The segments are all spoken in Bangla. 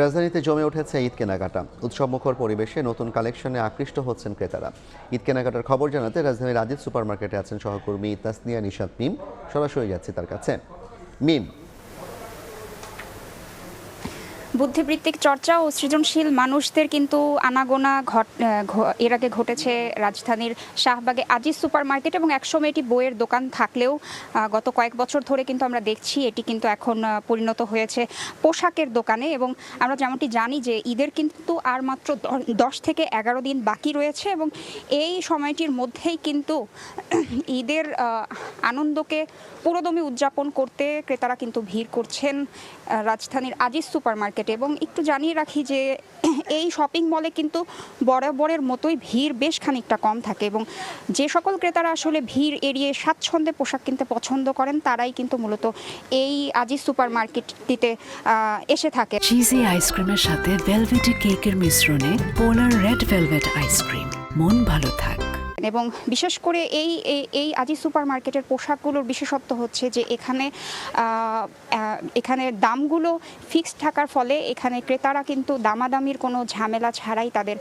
রাজধানীতে জমে উঠেছে ঈদ কেনাকাটা। উৎসবমুখর পরিবেশে নতুন কালেকশনে আকৃষ্ট হচ্ছেন ক্রেতারা। ঈদ কেনাকাটার খবর জানাতে রাজধানীর আজিজ সুপার মার্কেটে আছেন সহকর্মী তাসনিয়া নিশাত মিম। সরাসরি যাচ্ছি তার কাছে। মিম, বুদ্ধিবৃত্তিক চর্চা ও সৃজনশীল মানুষদের কিন্তু আনাগোনা এর আগে ঘটেছে রাজধানীর শাহবাগে আজিজ সুপার মার্কেট, এবং একসময় এটি বইয়ের দোকান থাকলেও গত কয়েক বছর ধরে কিন্তু আমরা দেখছি এটি কিন্তু এখন পরিণত হয়েছে পোশাকের দোকানে। এবং আমরা যেমনটি জানি যে ঈদের কিন্তু আর মাত্র 10 থেকে 11 দিন বাকি রয়েছে, এবং এই সময়টির মধ্যেই কিন্তু ঈদের আনন্দকে পুরোদমে উদযাপন করতে ক্রেতারা কিন্তু ভিড় করছেন রাজধানীর আজিজ সুপার মার্কেটে। এবং একটু জানিয়ে রাখি যে এই শপিং মলে কিন্তু বরাবরের মতোই ভিড় বেশ খানিকটা কম থাকে, এবং যে সকল ক্রেতারা আসলে ভিড় এড়িয়ে স্বাচ্ছন্দ্যে পোশাক কিনতে পছন্দ করেন তারাই কিন্তু মূলত এই আজিজ সুপার মার্কেটটিতে এসে থাকে। চিজি আইসক্রিমের সাথে ভেলভেটি কেকের মিশ্রণে পোলার রেড ভেলভেট আইসক্রিম, মন ভালো থাক। এবং বিশেষ করে এই আজিজ সুপার মার্কেটের পোশাকগুলোর বিশেষত্ব হচ্ছে যে এখানে দামগুলো ফিক্সড থাকার ফলে এখানে ক্রেতারা কিন্তু দামাদামির কোনো ঝামেলা ছাড়াই তাদের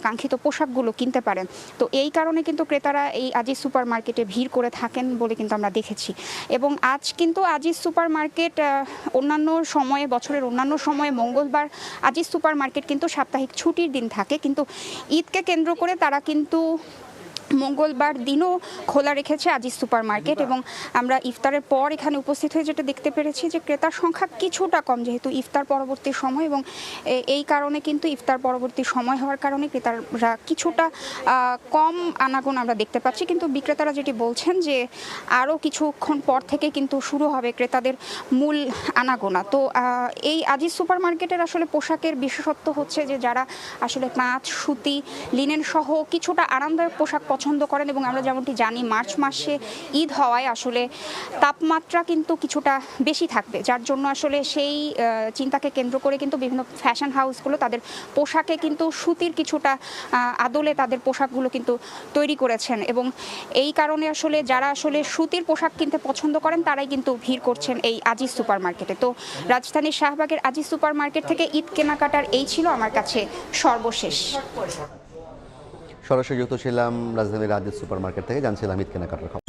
কাঙ্ক্ষিত পোশাকগুলো কিনতে পারেন। তো এই কারণে কিন্তু ক্রেতারা এই আজিজ সুপার মার্কেটে ভিড় করে থাকেন বলে কিন্তু আমরা দেখেছি। এবং আজ কিন্তু আজিজ সুপার মার্কেট অন্যান্য সময়ে, বছরের অন্যান্য সময়ে মঙ্গলবার আজিজ সুপার মার্কেট কিন্তু সাপ্তাহিক ছুটির দিন থাকে, কিন্তু ঈদকে কেন্দ্র করে তারা কিন্তু মঙ্গলবার দিনও খোলা রেখেছে আজিজ সুপার মার্কেট। এবং আমরা ইফতারের পর এখানে উপস্থিত হয়ে যেটা দেখতে পেরেছি যে ক্রেতার সংখ্যা কিছুটা কম, যেহেতু ইফতার পরবর্তী সময়, এবং এই কারণে কিন্তু ইফতার পরবর্তী সময় হওয়ার কারণে ক্রেতারা কিছুটা কম আনাগোনা আমরা দেখতে পাচ্ছি। কিন্তু বিক্রেতারা যেটি বলছেন যে আরও কিছুক্ষণ পর থেকে কিন্তু শুরু হবে ক্রেতাদের মূল আনাগোনা। তো এই আজিজ সুপার মার্কেটের আসলে পোশাকের বিশেষত্ব হচ্ছে যে যারা আসলে তাঁত, সুতি, লিনেন সহ কিছুটা আরামদায়ক পোশাক পছন্দ করেন, এবং আমরা যেমনটি জানি মার্চ মাসে ঈদ হওয়ায় আসলে তাপমাত্রা কিন্তু কিছুটা বেশি থাকবে, যার জন্য আসলে সেই চিন্তাকে কেন্দ্র করে কিন্তু বিভিন্ন ফ্যাশন হাউসগুলো তাদের পোশাকে কিন্তু সুতির কিছুটা আদলে তাদের পোশাকগুলো কিন্তু তৈরি করেছেন। এবং এই কারণে আসলে যারা আসলে সুতির পোশাক কিনতে পছন্দ করেন তারাই কিন্তু ভিড় করছেন এই আজিজ সুপার মার্কেটে। তো রাজধানীর শাহবাগের আজিজ সুপার মার্কেট থেকে ঈদ কেনাকাটার এই ছিল আমার কাছে সর্বশেষ। সরাসরি যুক্ত ছিলাম রাজধানীর আজিজ সুপার মার্কেট থেকে, জানছিলাম ঈদ কেনাকাটার খবর।